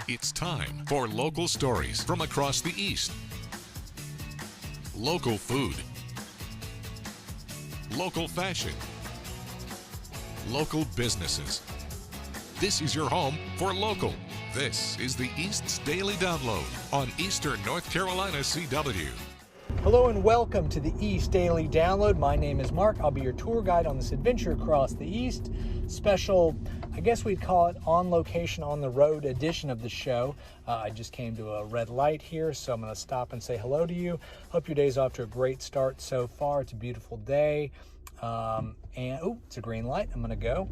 It's time for local stories from across the East. Local food. Local fashion. Local businesses. This is your home for local. This is the East's Daily Download on Eastern North Carolina CW. Hello and welcome to the East Daily Download. My name is Mark. I'll be your tour guide on this adventure across the East. Special, I guess we'd call it on location, on the road edition of the show. I just came to a red light here, so I'm going to stop and say hello to you. Hope your day's off to a great start so far. It's a beautiful day. It's a green light. I'm going to go.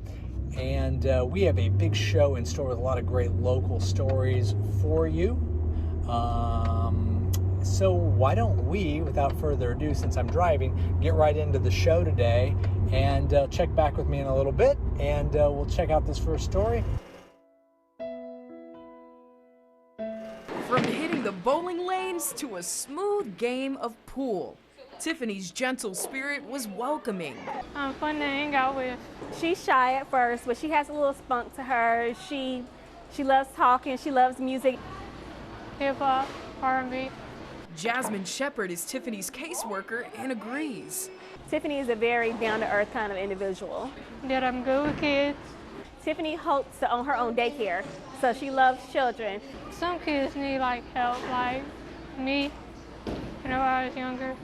And we have a big show in store with a lot of great local stories for you. So why don't we, without further ado, since I'm driving, get right into the show today and check back with me in a little bit, and we'll check out this first story. From hitting the bowling lanes to a smooth game of pool, Tiffany's gentle spirit was welcoming. Fun to hang out with. She's shy at first, but she has a little spunk to her. She loves talking. She loves music. Hip-hop, R&B. Jasmine Shepard is Tiffany's caseworker and agrees. Tiffany is a very down-to-earth kind of individual. That I'm good with kids. Tiffany hopes to own her own daycare, so she loves children. Some kids need help, like me, whenever I was younger.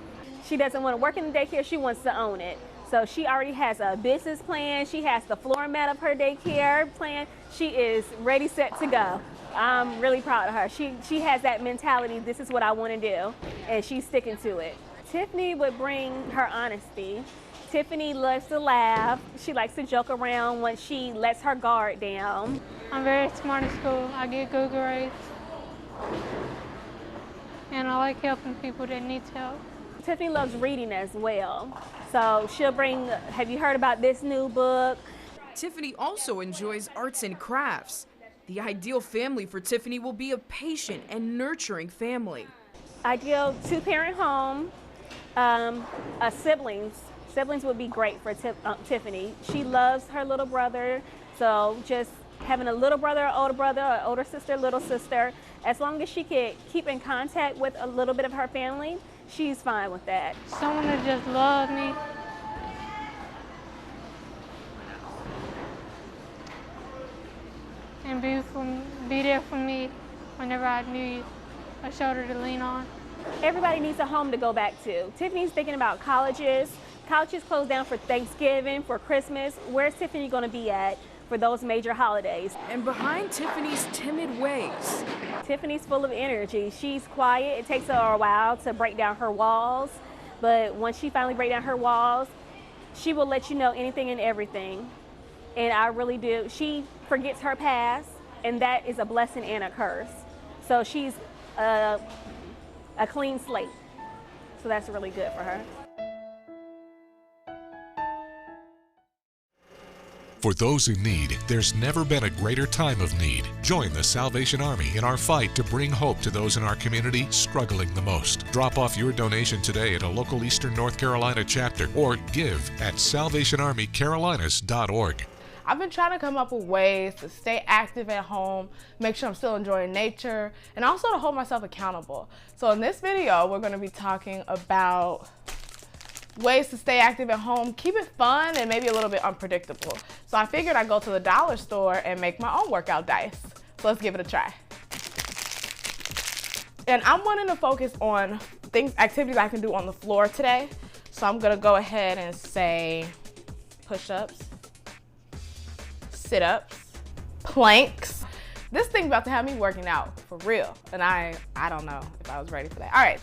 She doesn't want to work in the daycare, she wants to own it. So she already has a business plan. She has the floor mat of her daycare plan. She is ready, set to go. I'm really proud of her. She has that mentality, this is what I want to do, and she's sticking to it. Tiffany would bring her honesty. Tiffany loves to laugh. She likes to joke around when she lets her guard down. I'm very smart in school. I get good grades. And I like helping people that need help. Tiffany loves reading as well. So she'll bring, have you heard about this new book? Tiffany also enjoys arts and crafts. The ideal family for Tiffany will be a patient and nurturing family. Ideal two-parent home, siblings. Siblings would be great for Tiffany. She loves her little brother, so just having a little brother, or older sister, little sister, as long as she could keep in contact with a little bit of her family, she's fine with that. Someone that just loves me. And be there for me whenever I need a shoulder to lean on. Everybody needs a home to go back to. Tiffany's thinking about colleges. Colleges close down for Thanksgiving, for Christmas. Where's Tiffany going to be at for those major holidays? And behind Tiffany's timid ways, Tiffany's full of energy. She's quiet. It takes her a while to break down her walls, but once she finally breaks down her walls, she will let you know anything and everything. And I really do. She forgets her past, and that is a blessing and a curse. So she's a clean slate. So that's really good for her. For those in need, there's never been a greater time of need. Join the Salvation Army in our fight to bring hope to those in our community struggling the most. Drop off your donation today at a local Eastern North Carolina chapter or give at salvationarmycarolinas.org. I've been trying to come up with ways to stay active at home, make sure I'm still enjoying nature, and also to hold myself accountable. So in this video, we're going to be talking about ways to stay active at home, keep it fun, and maybe a little bit unpredictable. So I figured I'd go to the dollar store and make my own workout dice. So let's give it a try. And I'm wanting to focus on activities I can do on the floor today. So I'm gonna go ahead and say push-ups, sit-ups, planks. This thing's about to have me working out for real. And I don't know if I was ready for that. All right.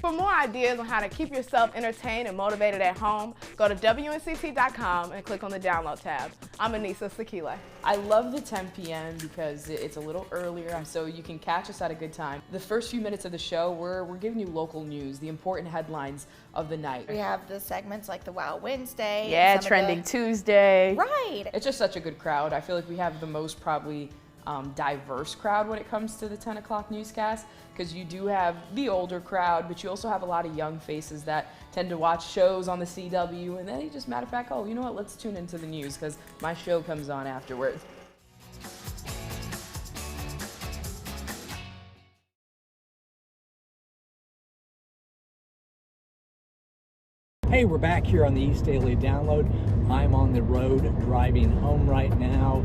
For more ideas on how to keep yourself entertained and motivated at home, go to WNCT.com and click on the Download tab. I'm Anissa Sakila. I love the 10 p.m. because it's a little earlier, so you can catch us at a good time. The first few minutes of the show, we're giving you local news, the important headlines of the night. We have the segments like the Wow Wednesday. Yeah, Trending Tuesday. Right. It's just such a good crowd. I feel like we have the most probably diverse crowd when it comes to the 10 o'clock newscast, because you do have the older crowd, but you also have a lot of young faces that tend to watch shows on the CW, and then you just, matter of fact, oh, you know what, let's tune into the news because my show comes on afterwards. Hey, we're back here on the East Daily Download. I'm on the road driving home right now.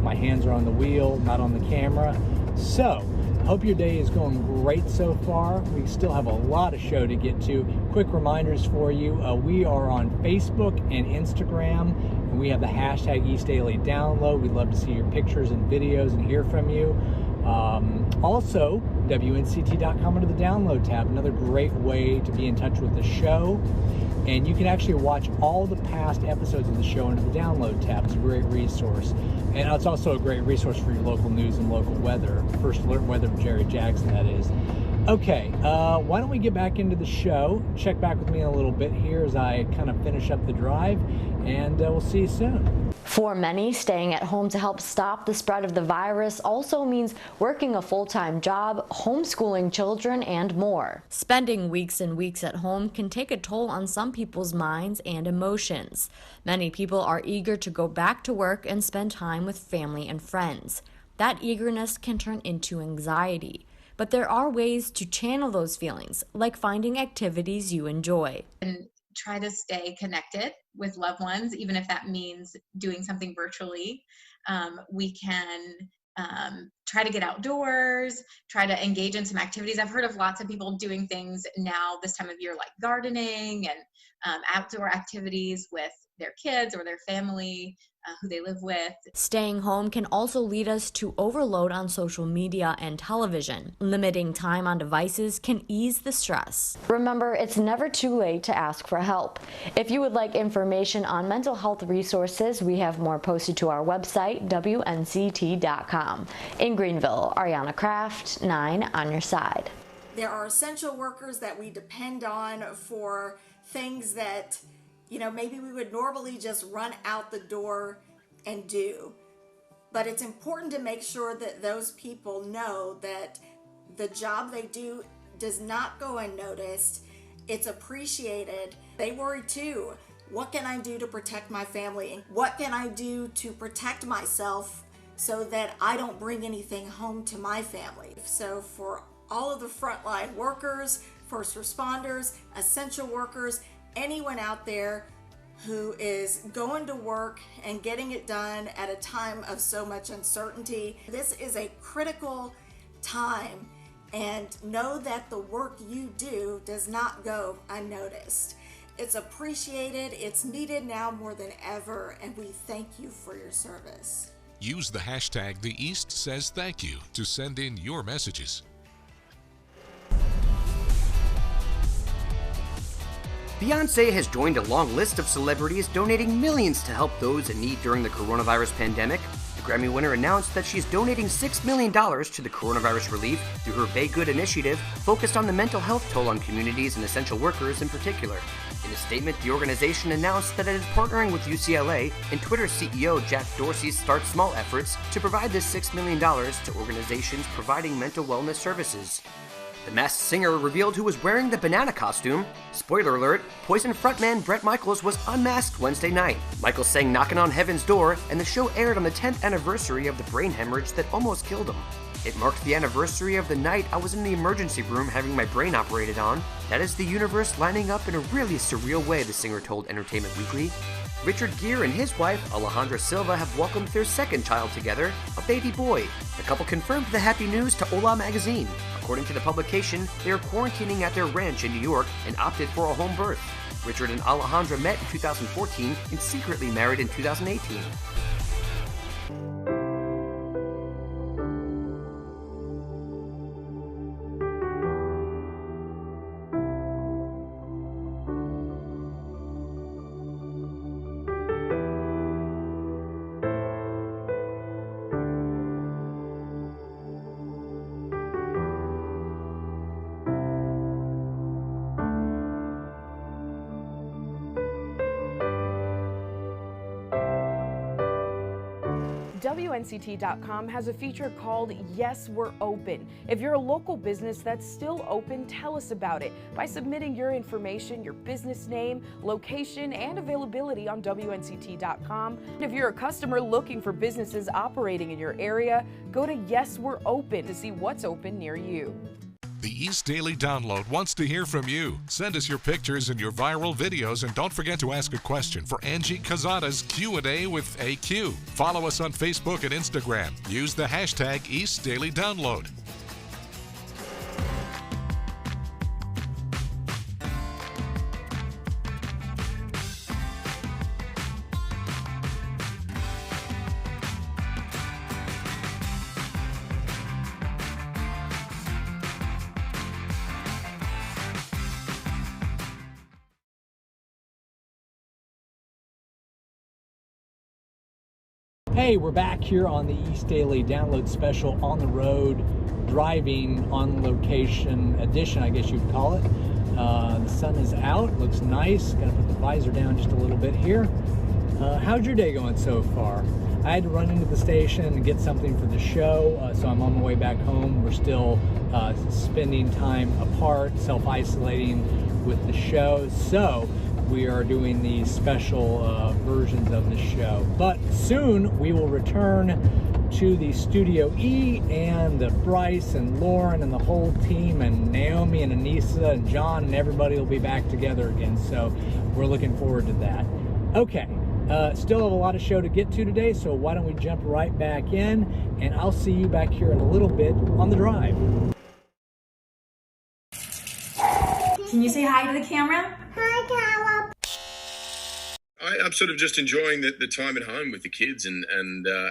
My hands are on the wheel, not on the camera. So, hope your day is going great so far. We still have a lot of show to get to. Quick reminders for you. We are on Facebook and Instagram, and we have the hashtag East Daily Download. We'd love to see your pictures and videos and hear from you. Also, WNCT.com under the download tab, another great way to be in touch with the show. And you can actually watch all the past episodes of the show under the download tab. It's a great resource. And it's also a great resource for your local news and local weather. First alert weather with Jerry Jackson, that is. Okay, why don't we get back into the show? Check back with me in a little bit here as I kind of finish up the drive, and we'll see you soon. For many, staying at home to help stop the spread of the virus also means working a full-time job, homeschooling children, and more. Spending weeks and weeks at home can take a toll on some people's minds and emotions. Many people are eager to go back to work and spend time with family and friends. That eagerness can turn into anxiety. But there are ways to channel those feelings, like finding activities you enjoy. And try to stay connected with loved ones, even if that means doing something virtually. We can try to get outdoors, try to engage in some activities. I've heard of lots of people doing things now this time of year, like gardening and outdoor activities with their kids or their family who they live with. Staying home can also lead us to overload on social media and television. Limiting time on devices can ease the stress. Remember, it's never too late to ask for help. If you would like information on mental health resources, we have more posted to our website, WNCT.com. In Greenville, Ariana Kraft, 9 on your side. There are essential workers that we depend on for things that, you know, maybe we would normally just run out the door and do. But it's important to make sure that those people know that the job they do does not go unnoticed. It's appreciated. They worry too. What can I do to protect my family? What can I do to protect myself so that I don't bring anything home to my family? So for all of the frontline workers, first responders, essential workers, anyone out there who is going to work and getting it done at a time of so much uncertainty. This is a critical time, and know that the work you do does not go unnoticed. It's appreciated, it's needed now more than ever, and we thank you for your service. Use the hashtag #TheEastSaysThankYou to send in your messages. Beyoncé has joined a long list of celebrities donating millions to help those in need during the coronavirus pandemic. The Grammy winner announced that she's donating $6 million to the coronavirus relief through her Bay Good initiative, focused on the mental health toll on communities and essential workers in particular. In a statement, the organization announced that it is partnering with UCLA and Twitter CEO Jack Dorsey's Start Small efforts to provide this $6 million to organizations providing mental wellness services. The Masked Singer revealed who was wearing the banana costume. Spoiler alert, Poison frontman Bret Michaels was unmasked Wednesday night. Michaels sang Knockin' on Heaven's Door, and the show aired on the 10th anniversary of the brain hemorrhage that almost killed him. It marked the anniversary of the night I was in the emergency room having my brain operated on. That is the universe lining up in a really surreal way, the singer told Entertainment Weekly. Richard Gere and his wife, Alejandra Silva, have welcomed their second child together, a baby boy. The couple confirmed the happy news to Hola magazine. According to the publication, they are quarantining at their ranch in New York and opted for a home birth. Richard and Alejandra met in 2014 and secretly married in 2018. WNCT.com has a feature called Yes, We're Open. If you're a local business that's still open, tell us about it by submitting your information, your business name, location, and availability on WNCT.com. If you're a customer looking for businesses operating in your area, go to Yes, We're Open to see what's open near you. The East Daily Download wants to hear from you. Send us your pictures and your viral videos, and don't forget to ask a question for Angie Cazada's Q&A with AQ. Follow us on Facebook and Instagram. Use the hashtag East Daily Download. Hey, we're back here on the East Daily Download special on the road, driving on location edition, I guess you'd call it. The sun is out, looks nice. Gotta put the visor down just a little bit here. How's your day going so far? I had to run into the station and get something for the show, so I'm on my way back home. We're still spending time apart, self-isolating with the show. So we are doing these special versions of the show. But soon we will return to the Studio E, and Bryce and Lauren and the whole team, and Naomi and Anissa and John and everybody will be back together again. So we're looking forward to that. Okay, still have a lot of show to get to today, so why don't we jump right back in, and I'll see you back here in a little bit on the drive. Can you say hi to the camera? Hi, camera. I'm sort of just enjoying the time at home with the kids and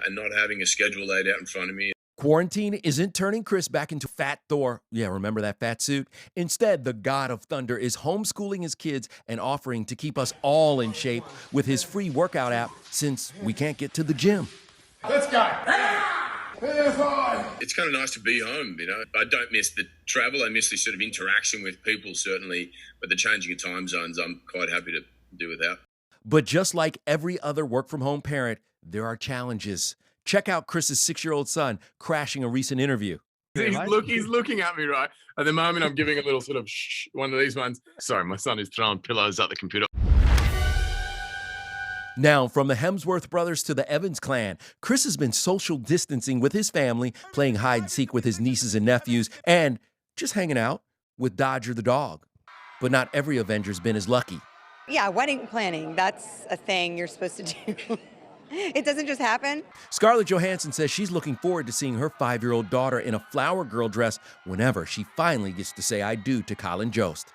not having a schedule laid out in front of me. Quarantine isn't turning Chris back into Fat Thor. Yeah, remember that fat suit? Instead, the God of Thunder is homeschooling his kids and offering to keep us all in shape with his free workout app, since we can't get to the gym. Let's go. It's kind of nice to be home, you know. I don't miss the travel. I miss the sort of interaction with people, certainly. But the changing of time zones, I'm quite happy to do without. But just like every other work-from-home parent, there are challenges. Check out Chris's 6-year-old son crashing a recent interview. He's looking at me, right? At the moment, I'm giving a little sort of shh, one of these ones. Sorry, my son is throwing pillows at the computer. Now, from the Hemsworth brothers to the Evans clan, Chris has been social distancing with his family, playing hide-and-seek with his nieces and nephews, and just hanging out with Dodger the dog. But not every Avenger's been as lucky. Yeah, wedding planning, that's a thing you're supposed to do. It doesn't just happen. Scarlett Johansson says she's looking forward to seeing her 5-year-old daughter in a flower girl dress whenever she finally gets to say I do to Colin Jost.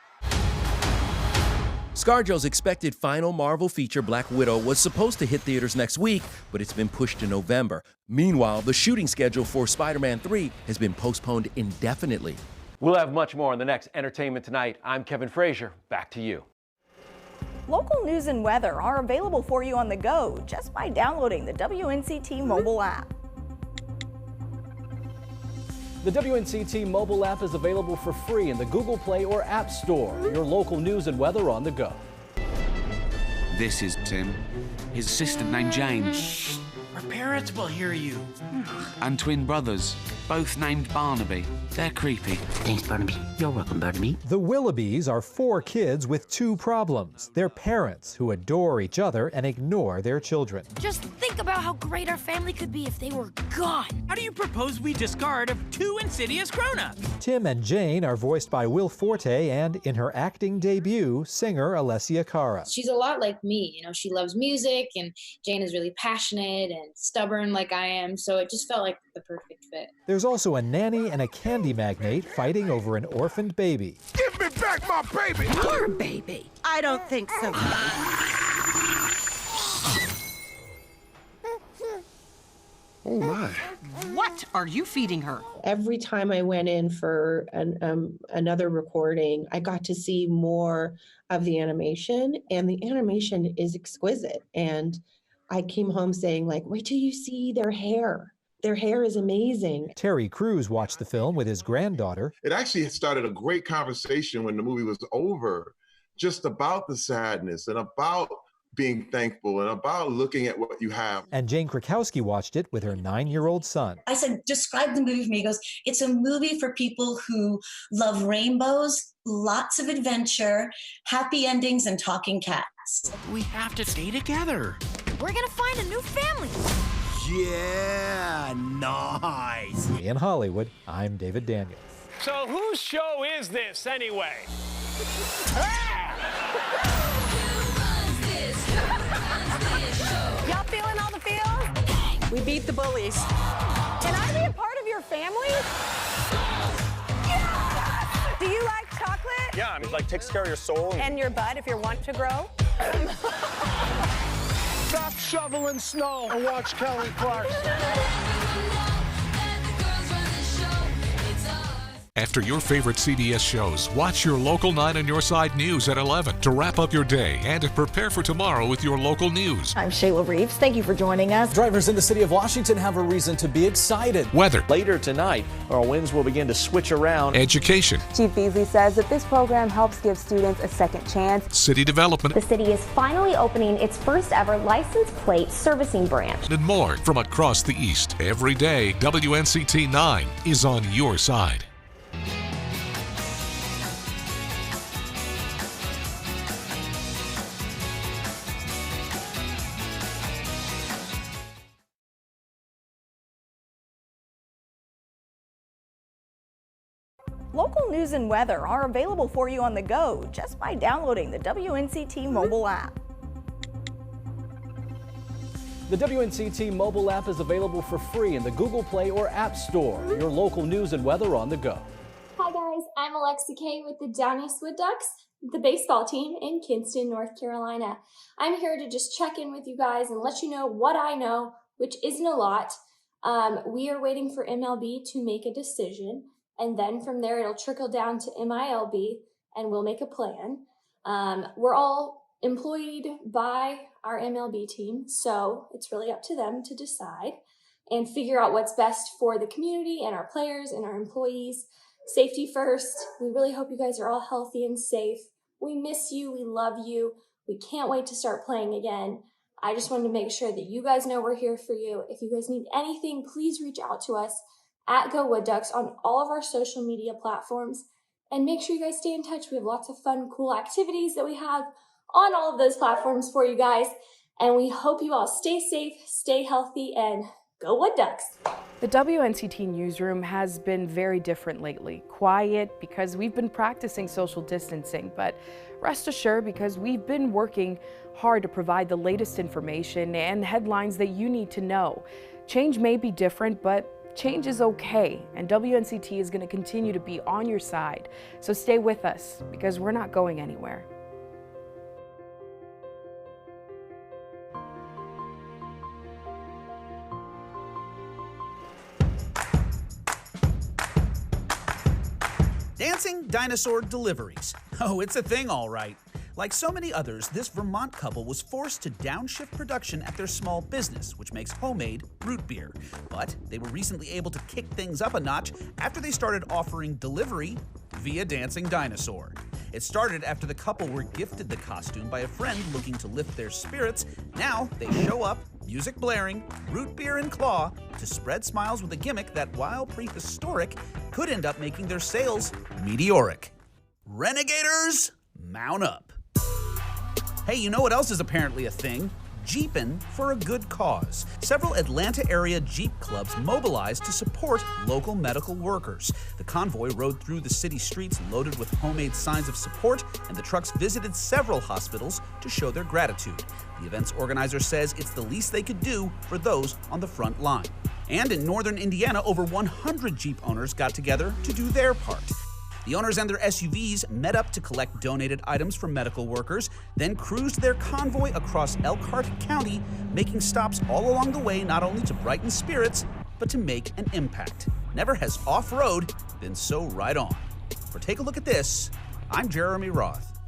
ScarJo's expected final Marvel feature, Black Widow, was supposed to hit theaters next week, but it's been pushed to November. Meanwhile, the shooting schedule for Spider-Man 3 has been postponed indefinitely. We'll have much more on the next Entertainment Tonight. I'm Kevin Frazier. Back to you. Local news and weather are available for you on the go just by downloading the WNCT mobile app. The WNCT mobile app is available for free in the Google Play or App Store. Your local news and weather on the go. This is Tim. His assistant named Jane. Shh, our parents will hear you. And twin brothers, both named Barnaby. They're creepy. Thanks, Barnaby. You're welcome, Barnaby. The Willoughbys are 4 kids with 2 problems. Their parents, who adore each other and ignore their children. Just think about how great our family could be if they were gone. How do you propose we discard of 2 insidious grown-ups? Tim and Jane are voiced by Will Forte and, in her acting debut, singer Alessia Cara. She's a lot like me, you know, she loves music, and Jane is really passionate and stubborn like I am, so it just felt like the perfect fit. There's also a nanny and a candy magnate fighting over an orphaned baby. Give me back my baby! Your baby? I don't think so. Oh my. What are you feeding her? Every time I went in for another recording, I got to see more of the animation, and the animation is exquisite. And I came home saying, like, wait till you see their hair. Their hair is amazing. Terry Crews watched the film with his granddaughter. It actually started a great conversation when the movie was over, just about the sadness and about being thankful and about looking at what you have. And Jane Krakowski watched it with her 9-year-old son. I said, describe the movie for me. He goes, it's a movie for people who love rainbows, lots of adventure, happy endings, and talking cats. We have to stay together. We're gonna find a new family. Yeah, nice. In Hollywood, I'm David Daniels. So whose show is this anyway? Y'all feeling all the feels? We beat the bullies. Can I be a part of your family? Yes! Do you like chocolate? Yeah, I mean, like takes care of your soul. And your butt if you want to grow? Stop shoveling snow and watch Kelly Clarkson. After your favorite CBS shows, watch your local 9 on Your Side news at 11 to wrap up your day and to prepare for tomorrow with your local news. I'm Shayla Reeves. Thank you for joining us. Drivers in the city of Washington have a reason to be excited. Weather. Later tonight, our winds will begin to switch around. Education. Chief Beasley says that this program helps give students a second chance. City development. The city is finally opening its first ever license plate servicing branch. And more from across the East. Every day, WNCT 9 is on your side. Local news and weather are available for you on the go just by downloading the WNCT mobile app. The WNCT mobile app is available for free in the Google Play or App Store. Your local news and weather on the go. Hi guys, I'm Alexa Kay with the Down East Wood Ducks, the baseball team in Kinston, North Carolina. I'm here to just check in with you guys and let you know what I know, which isn't a lot. We are waiting for MLB to make a decision, and then from there it'll trickle down to MILB and we'll make a plan. We're all employed by our MLB team, so it's really up to them to decide and figure out what's best for the community and our players and our employees. Safety first. We really hope you guys are all healthy and safe. We miss you. We love you. We can't wait to start playing again. I just wanted to make sure that you guys know we're here for you. If you guys need anything, please reach out to us at Go Wood Ducks on all of our social media platforms. And make sure you guys stay in touch. We have lots of fun, cool activities that we have on all of those platforms for you guys. And we hope you all stay safe, stay healthy, and go Wood Ducks. The WNCT newsroom has been very different lately. Quiet because we've been practicing social distancing, but rest assured because we've been working hard to provide the latest information and headlines that you need to know. Change may be different, but change is okay, and WNCT is going to continue to be on your side. So stay with us because we're not going anywhere. Dancing dinosaur deliveries. Oh, it's a thing, all right. Like so many others, this Vermont couple was forced to downshift production at their small business, which makes homemade root beer. But they were recently able to kick things up a notch after they started offering delivery via Dancing Dinosaur. It started after the couple were gifted the costume by a friend looking to lift their spirits. Now they show up, music blaring, root beer in claw, to spread smiles with a gimmick that, while prehistoric, could end up making their sales meteoric. Renegaders, mount up. Hey, you know what else is apparently a thing? Jeepin' for a good cause. Several Atlanta area Jeep clubs mobilized to support local medical workers. The convoy rode through the city streets loaded with homemade signs of support, and the trucks visited several hospitals to show their gratitude. The event's organizer says it's the least they could do for those on the front line. And in northern Indiana, over 100 Jeep owners got together to do their part. The owners and their SUVs met up to collect donated items from medical workers, then cruised their convoy across Elkhart County, making stops all along the way not only to brighten spirits, but to make an impact. Never has off-road been so right on. For Take a Look at This, I'm Jeremy Roth.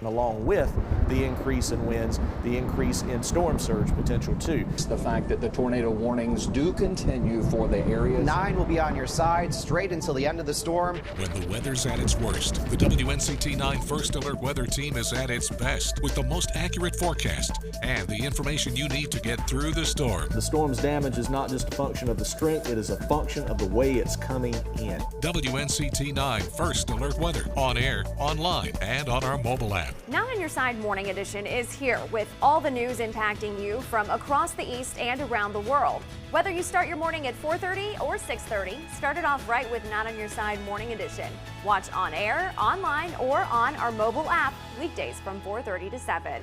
Along with the increase in winds, the increase in storm surge potential too. It's the fact that the tornado warnings do continue for the areas. 9 will be on your side straight until the end of the storm. When the weather's at its worst, the WNCT-9 First Alert Weather Team is at its best with the most accurate forecast and the information you need to get through the storm. The storm's damage is not just a function of the strength, it is a function of the way it's coming in. WNCT-9 First Alert Weather, on air, online, and on our mobile app. Not on Your Side Morning Edition is here with all the news impacting you from across the East and around the world. Whether you start your morning at 4:30 or 6:30, start it off right with Not on Your Side Morning Edition. Watch on air, online, or on our mobile app weekdays from 4:30 to 7.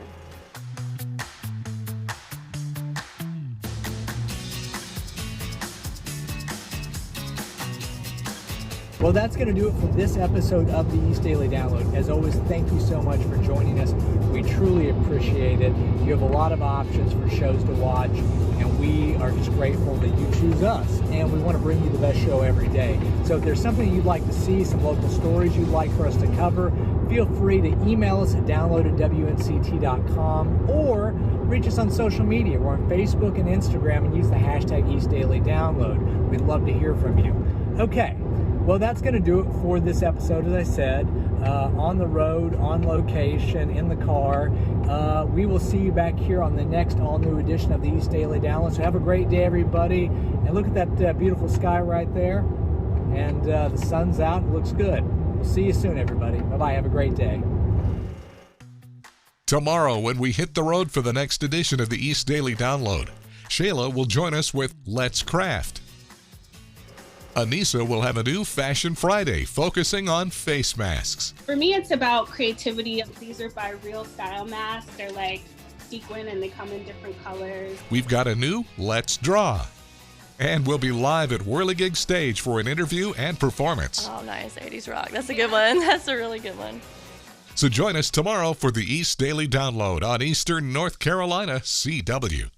Well, that's going to do it for this episode of the East Daily Download. As always, thank you so much for joining us. We truly appreciate it. You have a lot of options for shows to watch, and we are just grateful that you choose us. And we want to bring you the best show every day. So if there's something you'd like to see, some local stories you'd like for us to cover, feel free to email us at download@WNCT.com or reach us on social media. We're on Facebook and Instagram, and use the hashtag East Daily Download. We'd love to hear from you. Okay. Well, that's going to do it for this episode, as I said, on the road, on location, in the car. We will see you back here on the next all-new edition of the East Daily Download. So have a great day, everybody. And look at that beautiful sky right there. And the sun's out. It looks good. We'll see you soon, everybody. Bye-bye. Have a great day. Tomorrow, when we hit the road for the next edition of the East Daily Download, Shayla will join us with Let's Craft. Anissa will have a new Fashion Friday focusing on face masks. For me, it's about creativity. These are by Real Style masks. They're like sequin and they come in different colors. We've got a new Let's Draw. And we'll be live at Whirligig Stage for an interview and performance. Oh, nice. 80s rock. That's a good one. That's a really good one. So join us tomorrow for the East Daily Download on Eastern North Carolina CW.